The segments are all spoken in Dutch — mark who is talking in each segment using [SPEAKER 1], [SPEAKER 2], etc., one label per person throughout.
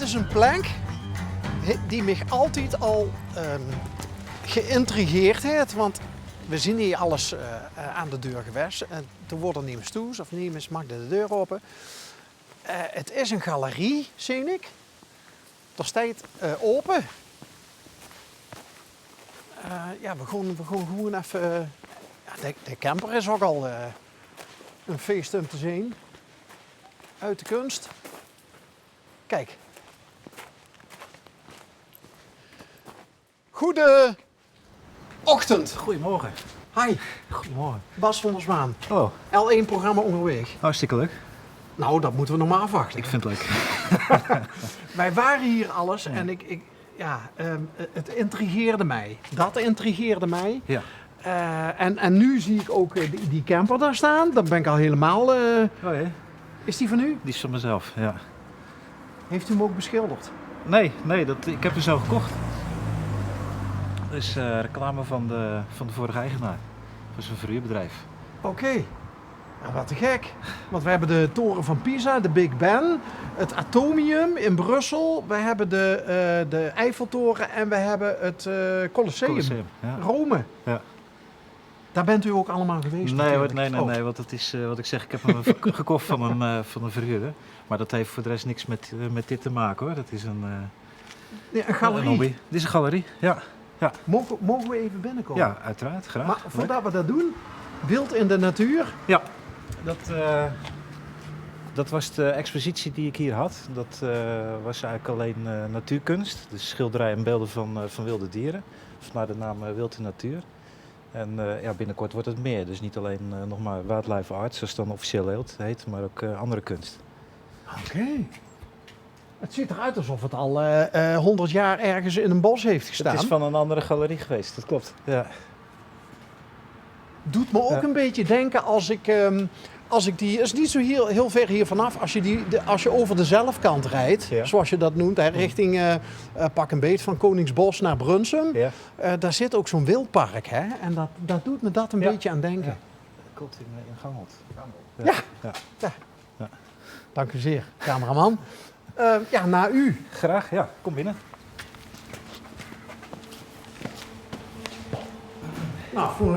[SPEAKER 1] is een plek die mij altijd al geïntrigeerd heeft. Want we zien hier alles aan de deur geweest. En toen wordt er niemand toe, of niemand maakt de deur open. Het is een galerie, zie ik. Er staat open. Ja, we gaan gewoon even... de camper is ook al een feest om te zien. Uit de kunst. Kijk. Goedeochtend.
[SPEAKER 2] Goedemorgen.
[SPEAKER 1] Hi,
[SPEAKER 2] Goedemorgen.
[SPEAKER 1] Bas van der Zwaan.
[SPEAKER 2] Oh,
[SPEAKER 1] L1-programma onderweg.
[SPEAKER 2] hartstikke leuk.
[SPEAKER 1] Nou, dat moeten we nog maar afwachten.
[SPEAKER 2] Ik vind het leuk.
[SPEAKER 1] Wij waren hier alles en het intrigeerde mij. Dat intrigeerde mij.
[SPEAKER 2] Ja.
[SPEAKER 1] En nu zie ik ook die camper daar staan. Dan ben ik al helemaal...
[SPEAKER 2] Oh ja,
[SPEAKER 1] Is die van u?
[SPEAKER 2] die is van mezelf, ja.
[SPEAKER 1] Heeft u hem ook beschilderd?
[SPEAKER 2] Nee, ik heb hem zelf gekocht. Dat is reclame van de vorige eigenaar. Dat is een verhuurbedrijf.
[SPEAKER 1] Oké. Nou, wat te gek. Want we hebben de toren van Pisa, de Big Ben, het Atomium in Brussel. We hebben de Eiffeltoren en we hebben het Colosseum.
[SPEAKER 2] Ja.
[SPEAKER 1] Rome.
[SPEAKER 2] Ja.
[SPEAKER 1] Daar bent u ook allemaal geweest?
[SPEAKER 2] Nee,
[SPEAKER 1] natuurlijk.
[SPEAKER 2] nee, want dat is wat ik zeg. Ik heb hem gekocht van een verhuurder. Maar dat heeft voor de rest niks met dit te maken hoor. Dat is een
[SPEAKER 1] Galerie.
[SPEAKER 2] een hobby. Dit is een galerie, ja.
[SPEAKER 1] Mogen we even binnenkomen?
[SPEAKER 2] Ja, uiteraard, graag.
[SPEAKER 1] Maar voordat we dat doen, wild in de natuur.
[SPEAKER 2] Ja, dat was de expositie die ik hier had. Dat was eigenlijk alleen natuurkunst. Dus schilderijen en beelden van wilde dieren. Vandaar de naam Wild in Natuur. En binnenkort wordt het meer. Dus niet alleen nog maar wildlife arts, zoals het dan officieel heet, maar ook andere kunst.
[SPEAKER 1] Oké. Het ziet eruit alsof het al 100 jaar ergens in een bos heeft gestaan.
[SPEAKER 2] Het is van een andere galerie geweest, dat klopt. Ja.
[SPEAKER 1] Doet me ook een beetje denken als ik die... Het is niet zo heel ver hier vanaf. Als je over de zelfkant rijdt, zoals je dat noemt, richting pak een beet van Koningsbos naar Brunsum.
[SPEAKER 2] Ja.
[SPEAKER 1] Daar zit ook zo'n wildpark. Hè? En dat doet me dat een beetje aan denken.
[SPEAKER 2] Ja. Dat klopt, in Gangelt.
[SPEAKER 1] Ja. Dank u zeer, cameraman. Naar u.
[SPEAKER 2] Graag, ja. Kom binnen.
[SPEAKER 1] Nou, voor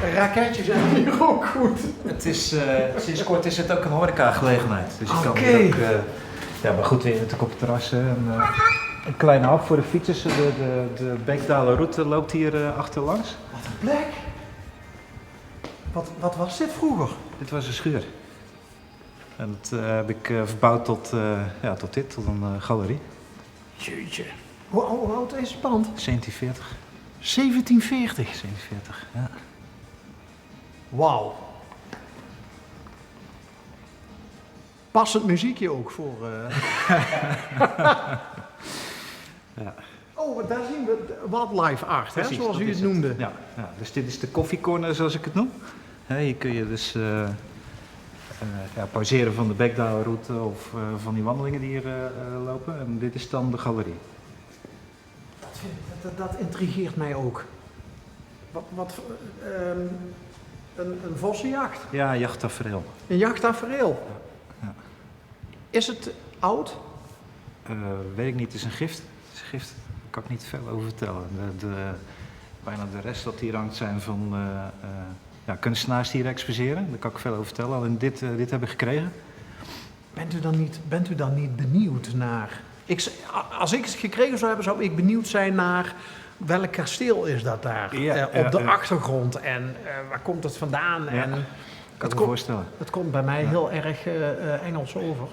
[SPEAKER 1] een raketje zijn we hier ook goed.
[SPEAKER 2] Het is, sinds kort is het ook een horecagelegenheid. Dus je kan
[SPEAKER 1] Oké.
[SPEAKER 2] hier ook, maar goed, natuurlijk op terrassen. Een kleine hap voor de fietsers. De Beekdaler route loopt hier achterlangs.
[SPEAKER 1] Wat een plek. Wat was dit vroeger?
[SPEAKER 2] Dit was een schuur. En dat heb ik verbouwd tot een galerie.
[SPEAKER 1] Jeetje. Hoe oud is het pand?
[SPEAKER 2] 1740.
[SPEAKER 1] 1740.
[SPEAKER 2] 1740, ja.
[SPEAKER 1] Wauw. Passend muziekje ook voor...
[SPEAKER 2] Ja.
[SPEAKER 1] Oh, daar zien we wildlife art, hè,
[SPEAKER 2] Precies,
[SPEAKER 1] zoals
[SPEAKER 2] dat
[SPEAKER 1] u
[SPEAKER 2] is
[SPEAKER 1] het noemde.
[SPEAKER 2] Ja, dus dit is de koffiecorner zoals ik het noem. Hier kun je dus pauzeren van de Beekdalenroute of van die wandelingen die hier lopen. En dit is dan de galerie.
[SPEAKER 1] Dat intrigeert mij ook. Een vossenjacht.
[SPEAKER 2] Ja, jachttafereel.
[SPEAKER 1] Een jachttafereel.
[SPEAKER 2] Ja.
[SPEAKER 1] Is het oud?
[SPEAKER 2] Weet ik niet, het is een gift. Het is een gift. Daar kan ik niet veel over vertellen. Bijna de rest dat hier hangt zijn van kunstenaars die hier exposeren. Daar kan ik veel over vertellen. Alleen dit heb ik gekregen.
[SPEAKER 1] Bent u dan niet benieuwd naar... Als ik het gekregen zou hebben, zou ik benieuwd zijn naar welk kasteel is dat daar op de achtergrond en waar komt het vandaan?
[SPEAKER 2] Ja,
[SPEAKER 1] en
[SPEAKER 2] kan ik me voorstellen.
[SPEAKER 1] Het komt bij mij heel erg Engels over.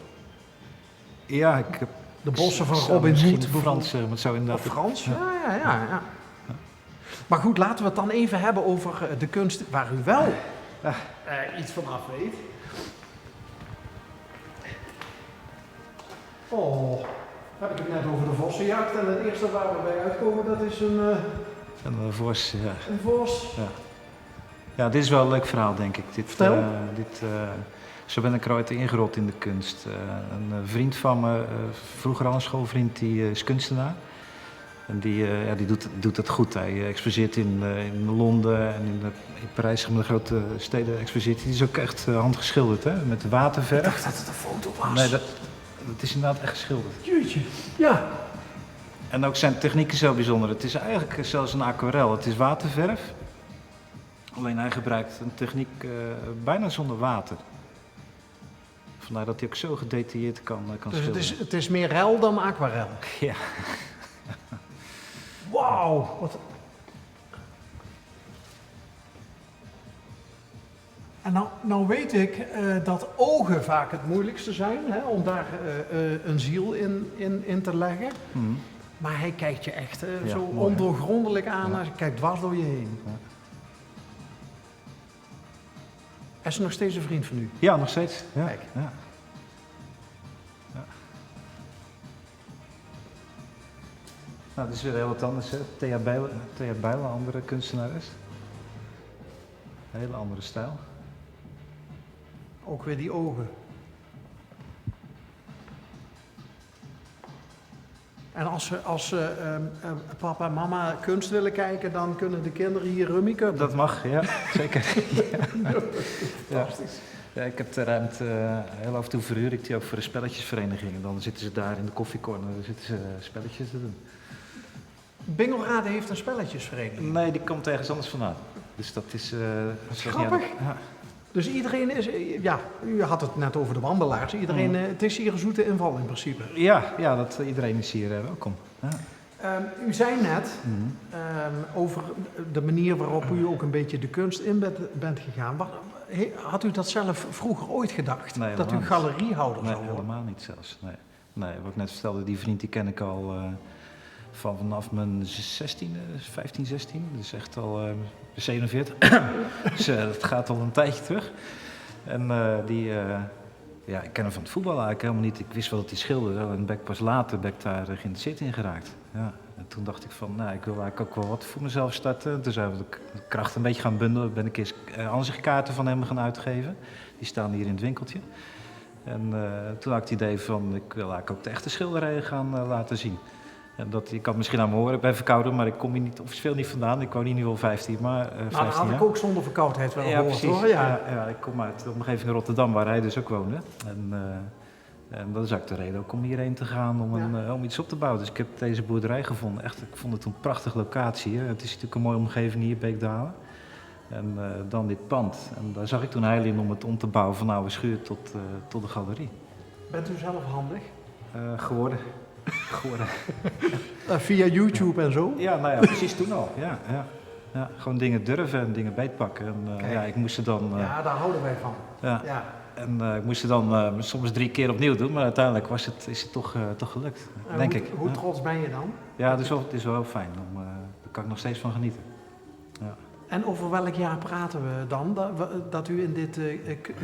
[SPEAKER 2] Ja, ik heb...
[SPEAKER 1] De bossen van
[SPEAKER 2] zou
[SPEAKER 1] Robin
[SPEAKER 2] misschien
[SPEAKER 1] Hood.
[SPEAKER 2] Frans zeggen, maar het zou inderdaad...
[SPEAKER 1] Of Frans? Ja. Maar goed, laten we het dan even hebben over de kunst waar u wel iets van af weet. Oh, heb ik het net over de vossenjacht en het eerste waar we bij uitkomen, dat is
[SPEAKER 2] Een vos, ja.
[SPEAKER 1] een vos.
[SPEAKER 2] Ja, dit is wel een leuk verhaal, denk ik.
[SPEAKER 1] Vertel.
[SPEAKER 2] Zo ben ik eruit ingerold in de kunst. Een vriend van me, vroeger al een schoolvriend, die is kunstenaar. En die doet het goed. Hij exposeert in Londen en in Parijs, met de grote steden exposeert. Die is ook echt handgeschilderd, hè? Met waterverf.
[SPEAKER 1] Ik dacht dat het een foto was.
[SPEAKER 2] Nee, Het is inderdaad echt geschilderd.
[SPEAKER 1] Jeetje, ja.
[SPEAKER 2] En ook zijn technieken zo bijzonder. Het is eigenlijk zelfs een aquarel. Het is waterverf. Alleen hij gebruikt een techniek bijna zonder water. Vandaar dat hij ook zo gedetailleerd kan
[SPEAKER 1] Dus
[SPEAKER 2] schilderen.
[SPEAKER 1] het is meer rel dan aquarel.
[SPEAKER 2] Ja.
[SPEAKER 1] Wauw. Wat... En nou weet ik dat ogen vaak het moeilijkste zijn, hè, om daar een ziel in te leggen.
[SPEAKER 2] Mhm.
[SPEAKER 1] Maar hij kijkt je echt
[SPEAKER 2] Ja,
[SPEAKER 1] zo
[SPEAKER 2] mooi, hè?
[SPEAKER 1] ondoorgrondelijk aan.
[SPEAKER 2] Ja.
[SPEAKER 1] Hij kijkt dwars door je heen.
[SPEAKER 2] Ja.
[SPEAKER 1] Hij is nog steeds een vriend van u.
[SPEAKER 2] Ja, nog steeds. Ja.
[SPEAKER 1] Kijk.
[SPEAKER 2] Ja. Ja. Nou, dit is weer heel wat anders. Hè? Thea Bijlen, andere kunstenares. Een hele andere stijl.
[SPEAKER 1] Ook weer die ogen. En als papa en mama kunst willen kijken, dan kunnen de kinderen hier rummy cuppen.
[SPEAKER 2] Dat mag, ja, zeker.
[SPEAKER 1] Fantastisch.
[SPEAKER 2] Ja, ik heb de ruimte heel af en toe verhuur ik die ook voor de spelletjesvereniging. En dan zitten ze daar in de koffiecorner, dan zitten ze spelletjes te doen.
[SPEAKER 1] Bingelrade heeft een spelletjesvereniging.
[SPEAKER 2] Nee, die komt ergens anders vandaan. Dus dat is...
[SPEAKER 1] Grappig.
[SPEAKER 2] Ja.
[SPEAKER 1] Dus iedereen is, ja, u had het net over de wandelaars. Iedereen, het is hier een zoete inval in principe.
[SPEAKER 2] Ja, iedereen is hier welkom. Ja.
[SPEAKER 1] U zei net
[SPEAKER 2] Mhm.
[SPEAKER 1] over de manier waarop u ook een beetje de kunst in bent gegaan. Had u dat zelf vroeger ooit gedacht?
[SPEAKER 2] Nee,
[SPEAKER 1] dat u
[SPEAKER 2] helemaal niet.
[SPEAKER 1] galeriehouder
[SPEAKER 2] Nee,
[SPEAKER 1] zou worden?
[SPEAKER 2] helemaal niet zelfs. Nee, wat ik net vertelde, die vriend die ken ik al vanaf mijn 15, 16. Dus echt al 47. Dus dat gaat al een tijdje terug. En ja, ik ken hem van het voetbal eigenlijk helemaal niet. Ik wist wel dat hij schilderde en ben ik pas later daar geïnteresseerd in geraakt. Ja. En toen dacht ik van, nou, ik wil eigenlijk ook wel wat voor mezelf starten. En toen zijn we de kracht een beetje gaan bundelen. Ben ik eens aanzichtkaarten van hem gaan uitgeven. Die staan hier in het winkeltje. En toen had ik het idee van, ik wil eigenlijk ook de echte schilderijen gaan laten zien. En ik had misschien aan mijn horen, ik ben verkouden, maar ik kom hier niet, officieel niet vandaan. Ik woon hier nu al 15, maar 15
[SPEAKER 1] Nou, dat had
[SPEAKER 2] jaar.
[SPEAKER 1] ik ook zonder verkoudheid wel
[SPEAKER 2] Ja,
[SPEAKER 1] gehoord,
[SPEAKER 2] precies.
[SPEAKER 1] hoor. Ja.
[SPEAKER 2] Ja, ik kom uit de omgeving Rotterdam, waar hij dus ook woonde. En dat is eigenlijk de reden ook om hierheen te gaan, om iets op te bouwen. Dus ik heb deze boerderij gevonden. Echt, ik vond het een prachtige locatie. Hè. Het is natuurlijk een mooie omgeving hier, Beekdalen. En dan dit pand. En daar zag ik toen heil in om het om te bouwen van oude schuur tot de galerie.
[SPEAKER 1] Bent u zelf handig?
[SPEAKER 2] Geworden.
[SPEAKER 1] Via YouTube en zo?
[SPEAKER 2] Ja, nou ja, precies toen al. Ja, gewoon dingen durven en dingen beetpakken. En ja, ik moest ze dan...
[SPEAKER 1] Ja, daar houden wij van.
[SPEAKER 2] Ja.
[SPEAKER 1] Ja.
[SPEAKER 2] En ik moest ze dan soms 3 keer opnieuw doen, maar uiteindelijk is het toch gelukt, denk ik.
[SPEAKER 1] Hoe
[SPEAKER 2] Ja.
[SPEAKER 1] trots ben je dan?
[SPEAKER 2] Ja, het is wel heel fijn. Daar kan ik nog steeds van genieten. Ja.
[SPEAKER 1] En over welk jaar praten we dan, dat u in dit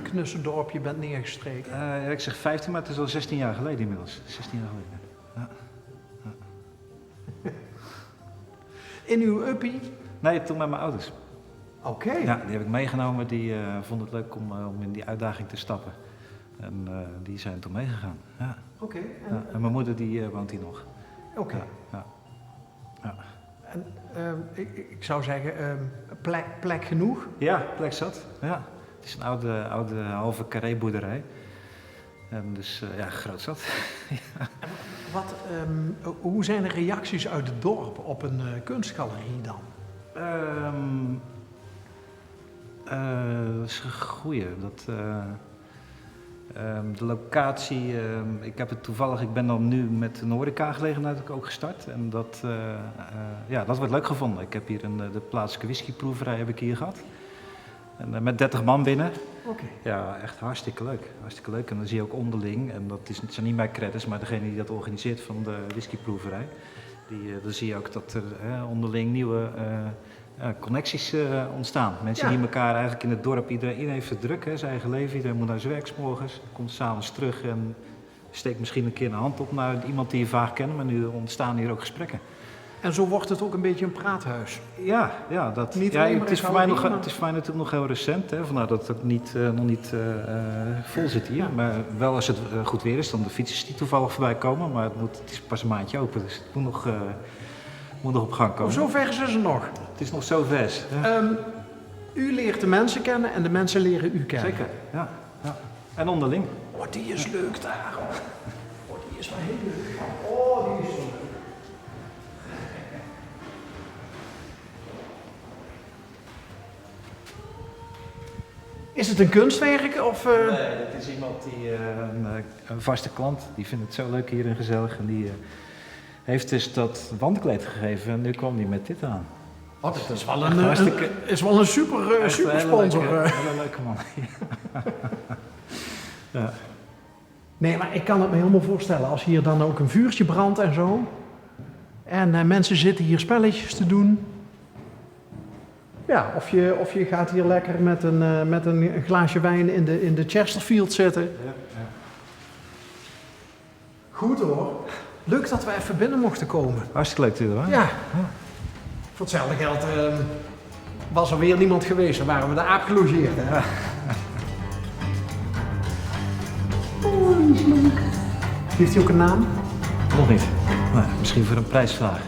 [SPEAKER 1] knusse dorpje bent neergestreken?
[SPEAKER 2] Ja, ik zeg 15, maar het is al 16 jaar geleden inmiddels. 16 jaar geleden. Ja.
[SPEAKER 1] In uw uppie?
[SPEAKER 2] Nee, toen met mijn ouders.
[SPEAKER 1] Oké.
[SPEAKER 2] Ja, die heb ik meegenomen. Die vonden het leuk om in die uitdaging te stappen. En die zijn toen meegegaan. Ja.
[SPEAKER 1] Oké.
[SPEAKER 2] Ja. En mijn moeder die woont hier nog.
[SPEAKER 1] Oké.
[SPEAKER 2] Ja. Ja.
[SPEAKER 1] En ik zou zeggen, plek genoeg.
[SPEAKER 2] Ja, plek zat. Ja. Het is een oude halve carré-boerderij. En dus ja, groot zat.
[SPEAKER 1] Hoe zijn de reacties uit het dorp op een kunstgalerie dan?
[SPEAKER 2] Dat is een goeie. De locatie, ik ben dan nu met een horecagelegenheid ook gestart. En dat wordt leuk gevonden. Ik heb hier de plaatselijke whiskyproeverij heb ik hier gehad. En met 30 man binnen.
[SPEAKER 1] Oké.
[SPEAKER 2] Ja, echt hartstikke leuk. Hartstikke leuk. En dan zie je ook onderling, en het zijn niet mijn credits, maar degene die dat organiseert van de whiskyproeverij. Dan zie je ook dat er onderling nieuwe connecties ontstaan. Mensen die elkaar eigenlijk in het dorp, iedereen heeft het druk, zijn eigen leven. Iedereen moet naar zijn werk 's morgens, komt s'avonds terug en steekt misschien een keer een hand op naar iemand die je vaak kent. Maar nu ontstaan hier ook gesprekken.
[SPEAKER 1] En zo wordt het ook een beetje een praathuis.
[SPEAKER 2] Ja,
[SPEAKER 1] Niet alleen maar
[SPEAKER 2] het is
[SPEAKER 1] een
[SPEAKER 2] voor mij
[SPEAKER 1] galerie,
[SPEAKER 2] het is voor mij natuurlijk nog heel recent, hè, vandaar dat het ook nog niet vol zit hier.
[SPEAKER 1] Ja.
[SPEAKER 2] Maar wel als het goed weer is, dan de fietsers die toevallig voorbij komen. Maar het is pas een maandje open, dus het moet nog op gang komen.
[SPEAKER 1] Zo ver is het nog.
[SPEAKER 2] Het is nog zo vers. Ja.
[SPEAKER 1] U leert de mensen kennen en de mensen leren u kennen.
[SPEAKER 2] Zeker, ja. En onderling.
[SPEAKER 1] Oh, die is leuk daar. is wel heel leuk. Oh, die is zo leuk. Is het een kunstwerk of...
[SPEAKER 2] Nee, dat is iemand die, een vaste klant, die vindt het zo leuk hier en gezellig. En die heeft dus dat wandkleed gegeven en nu kwam hij met dit aan.
[SPEAKER 1] Wat, het is wel
[SPEAKER 2] Echt
[SPEAKER 1] een,
[SPEAKER 2] hartstikke-
[SPEAKER 1] is wel een super,
[SPEAKER 2] Echt
[SPEAKER 1] super
[SPEAKER 2] een hele
[SPEAKER 1] sponsor.
[SPEAKER 2] leuke- hele leuke man. Ja.
[SPEAKER 1] Nee, maar ik kan het me helemaal voorstellen. Als hier dan ook een vuurtje brandt en zo. En mensen zitten hier spelletjes te doen. Ja, of je gaat hier lekker met een glaasje wijn in de Chesterfield zitten.
[SPEAKER 2] Ja.
[SPEAKER 1] Goed hoor. Leuk dat we even binnen mochten komen.
[SPEAKER 2] Hartstikke leuk dat je er was.
[SPEAKER 1] Ja. Voor hetzelfde geld was er weer niemand geweest. Dan waren we de aap gelogeerd. Hè? Oh, die is leuk. Heeft hij ook een naam?
[SPEAKER 2] Nog niet. Maar misschien voor een prijsvraag.